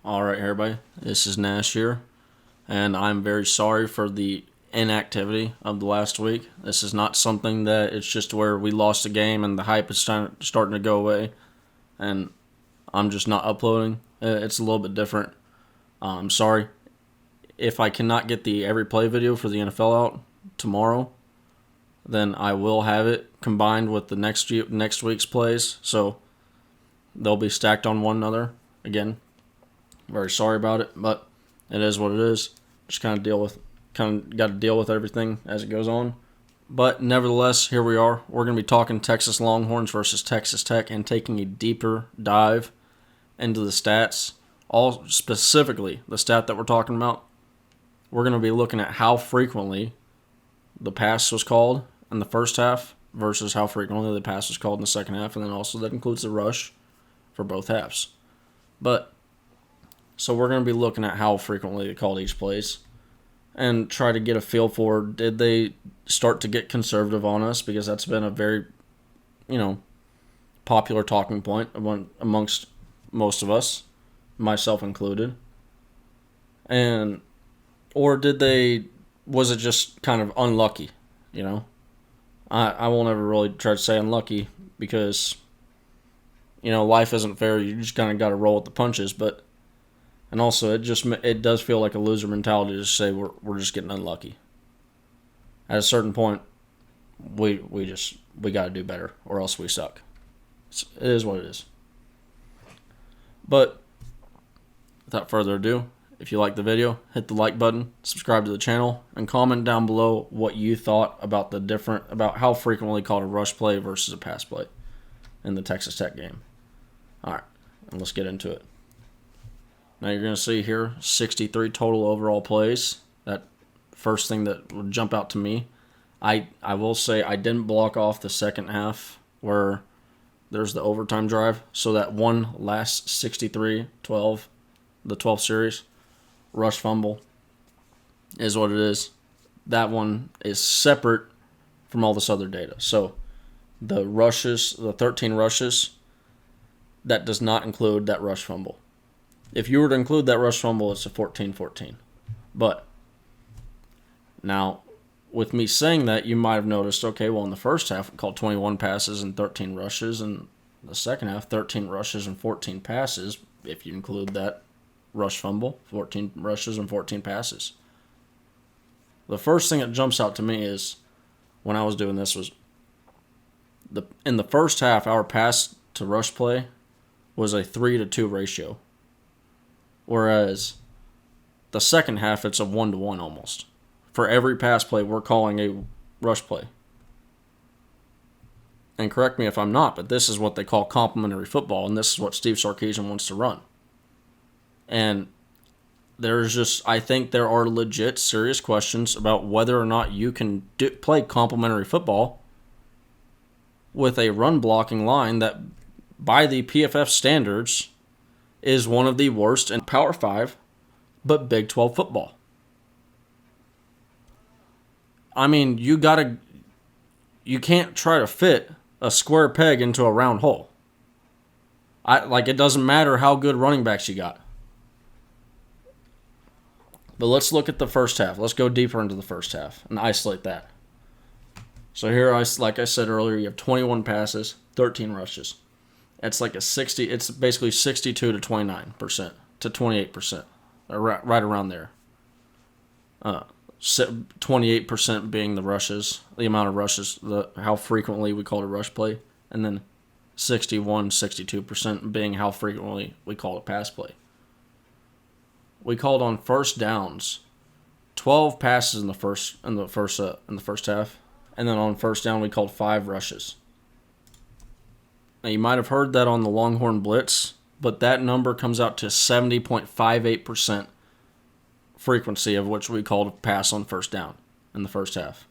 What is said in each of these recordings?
All right, everybody. This is Nash here, and I'm very sorry for the inactivity of the last week. This is not something that it's just where we lost a game and the hype is starting to go away, and I'm just not uploading. It's a little bit different. I'm sorry. If I cannot get the every play video for the NFL out tomorrow, then I will have it combined with the next week's plays, so they'll be stacked on one another again. Very sorry about it, but it is what it is. Just got to deal with everything as it goes on. But nevertheless, here we are. We're going to be talking Texas Longhorns versus Texas Tech and taking a deeper dive into the stats. All specifically, the stat that we're talking about, we're going to be looking at how frequently the pass was called in the first half versus how frequently the pass was called in the second half, and then also that includes the rush for both halves. So we're going to be looking at how frequently they called each plays and try to get a feel for, did they start to get conservative on us? Because that's been a very, popular talking point amongst most of us, myself included. Or was it just kind of unlucky, I won't ever really try to say unlucky because, life isn't fair. You just kind of got to roll with the punches, and also, it does feel like a loser mentality to say we're just getting unlucky. At a certain point, we got to do better, or else we suck. It is what it is. But without further ado, if you like the video, hit the like button, subscribe to the channel, and comment down below what you thought about about how frequently called a rush play versus a pass play in the Texas Tech game. All right, and let's get into it. Now you're going to see here 63 total overall plays. That first thing that would jump out to me. I will say I didn't block off the second half where there's the overtime drive. So that one last 63-12, the 12th series, rush fumble is what it is. That one is separate from all this other data. So the 13 rushes, that does not include that rush fumble. If you were to include that rush fumble, it's a 14-14. But now, with me saying that, you might have noticed, okay, well, in the first half, we called 21 passes and 13 rushes. And the second half, 13 rushes and 14 passes, if you include that rush fumble, 14 rushes and 14 passes. The first thing that jumps out to me is, when I was doing this, was in the first half, our pass to rush play was a 3-2 ratio. Whereas the second half, it's a 1-1 almost. For every pass play, we're calling a rush play. And correct me if I'm not, but this is what they call complementary football, and this is what Steve Sarkisian wants to run. And I think there are legit serious questions about whether or not you can play complementary football with a run blocking line that, by the PFF standards, is one of the worst in Power 5, but Big 12 football. I mean, you can't try to fit a square peg into a round hole. It doesn't matter how good running backs you got. But let's look at the first half. Let's go deeper into the first half and isolate that. So here, like I said earlier, you have 21 passes, 13 rushes. It's like it's basically 62 to 29% to 28%, right around there. 28% being the rushes, the amount of rushes, how frequently we called a rush play, and then 62% being how frequently we called a pass play. We called on first downs 12 passes in the first half, and then on first down we called 5 rushes. Now, you might have heard that on the Longhorn Blitz, but that number comes out to 70.58% frequency of which we called a pass on first down in the first half.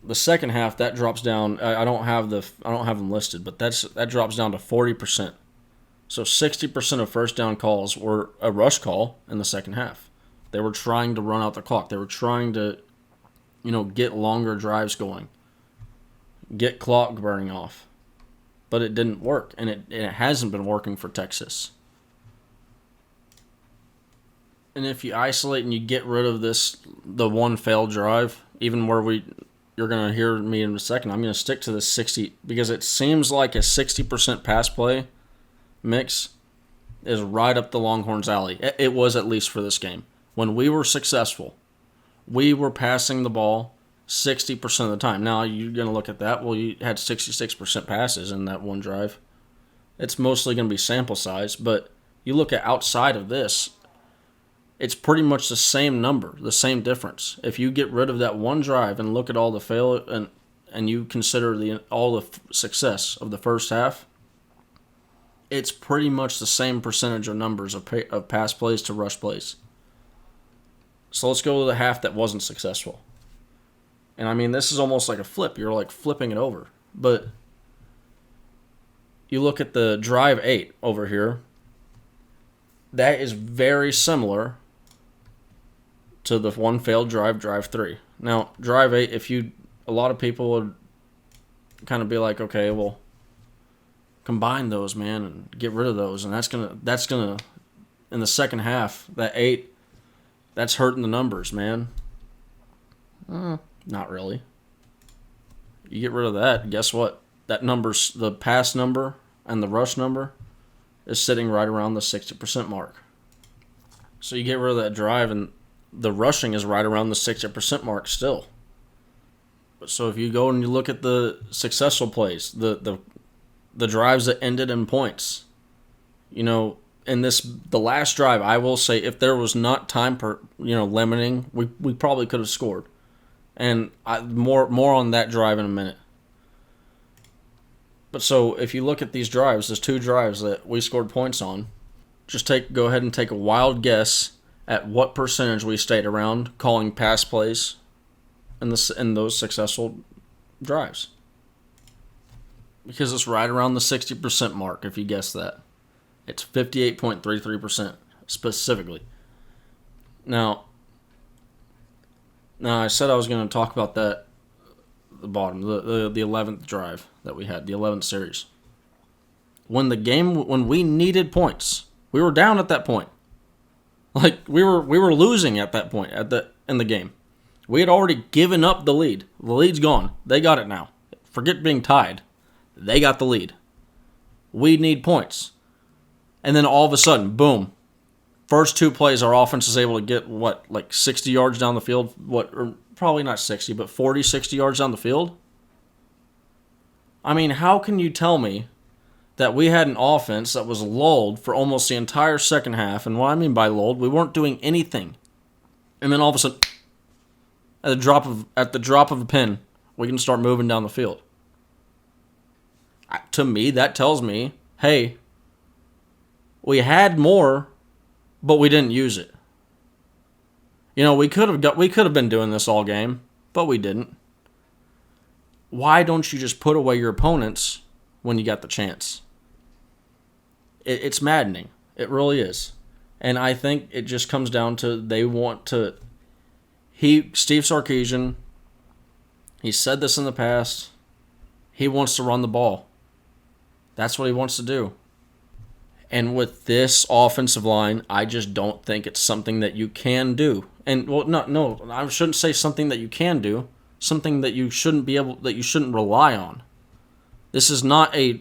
The second half, that drops down. I don't have them listed, but that drops down to 40%. So 60% of first down calls were a rush call in the second half. They were trying to run out the clock. They were trying to, get longer drives going. Get clock burning off. But it didn't work, and it hasn't been working for Texas. And if you isolate and you get rid of the one failed drive, even where you're going to hear me in a second, I'm going to stick to the 60 because it seems like a 60% pass play mix is right up the Longhorns' alley. It was, at least for this game. When we were successful, we were passing the ball 60% of the time. Now, you're going to look at that. Well, you had 66% passes in that one drive. It's mostly going to be sample size, but you look at outside of this, it's pretty much the same number, the same difference. If you get rid of that one drive and look at all the fail and you consider all the success of the first half, it's pretty much the same percentage of numbers of pass plays to rush plays. So let's go to the half that wasn't successful. And I mean, this is almost like a flip. You're like flipping it over. But you look at the drive 8 over here. That is very similar to the one failed drive 3. Now, drive 8, a lot of people would kind of be like, okay, well, combine those, man, and get rid of those, and that's gonna in the second half, that 8, that's hurting the numbers, man. Not really. You get rid of that, guess what? That number's the pass number and the rush number is sitting right around the 60% mark. So you get rid of that drive, and the rushing is right around the 60% mark still. So if you go and you look at the successful plays, the drives that ended in points, in the last drive, I will say if there was not time limiting, we probably could have scored. And more on that drive in a minute. But so if you look at these drives, there's 2 drives that we scored points on. Just go ahead and take a wild guess at what percentage we stayed around calling pass plays in those successful drives. Because it's right around the 60% mark, if you guess that. It's 58.33% specifically. Now I said I was going to talk about that, the bottom, the 11th drive that we had, the 11th series. When we needed points, we were down at that point. Like we were losing at that point in the game. We had already given up the lead. The lead's gone. They got it now. Forget being tied. They got the lead. We need points. And then all of a sudden, boom. First 2 plays, our offense is able to get, 60 yards down the field? Or probably not 60, but 40, 60 yards down the field? I mean, how can you tell me that we had an offense that was lulled for almost the entire second half? And what I mean by lulled, we weren't doing anything. And then all of a sudden, at the drop of a pin, we can start moving down the field. To me, that tells me, hey, we had more, but we didn't use it. We could have been doing this all game, but we didn't. Why don't you just put away your opponents when you got the chance? It's maddening. It really is. And I think it just comes down to Steve Sarkisian, he said this in the past, he wants to run the ball. That's what he wants to do. And with this offensive line, I just don't think it's something that you can do. And no, I shouldn't say something that you can do. Something that you shouldn't rely on. This is not a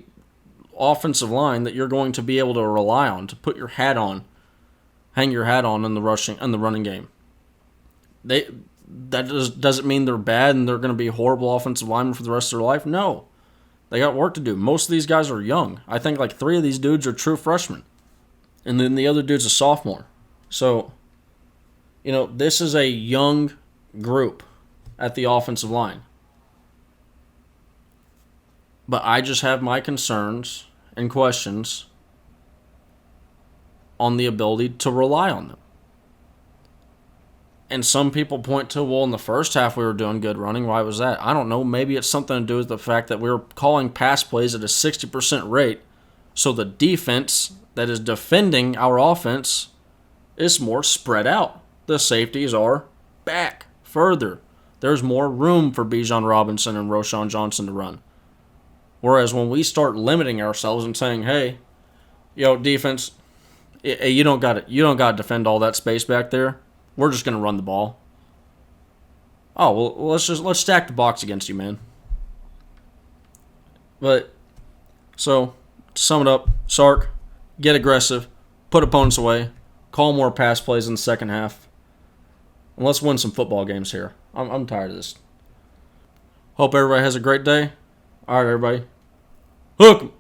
offensive line that you're going to be able to rely on, to put your hat on, hang your hat on in the running game. Doesn't mean they're bad and they're going to be horrible offensive linemen for the rest of their life. No. They got work to do. Most of these guys are young. I think 3 of these dudes are true freshmen. And then the other dude's a sophomore. So, this is a young group at the offensive line. But I just have my concerns and questions on the ability to rely on them. And some people point to, well, in the first half we were doing good running. Why was that? I don't know. Maybe it's something to do with the fact that we were calling pass plays at a 60% rate. So the defense that is defending our offense is more spread out. The safeties are back further. There's more room for Bijan Robinson and Roschon Johnson to run. Whereas when we start limiting ourselves and saying, hey, defense, You don't got it. You don't got to defend all that space back there. We're just gonna run the ball. Oh well, let's stack the box against you, man. But so to sum it up, Sark, get aggressive, put opponents away, call more pass plays in the second half, and let's win some football games here. I'm tired of this. Hope everybody has a great day. All right, everybody, hook 'em.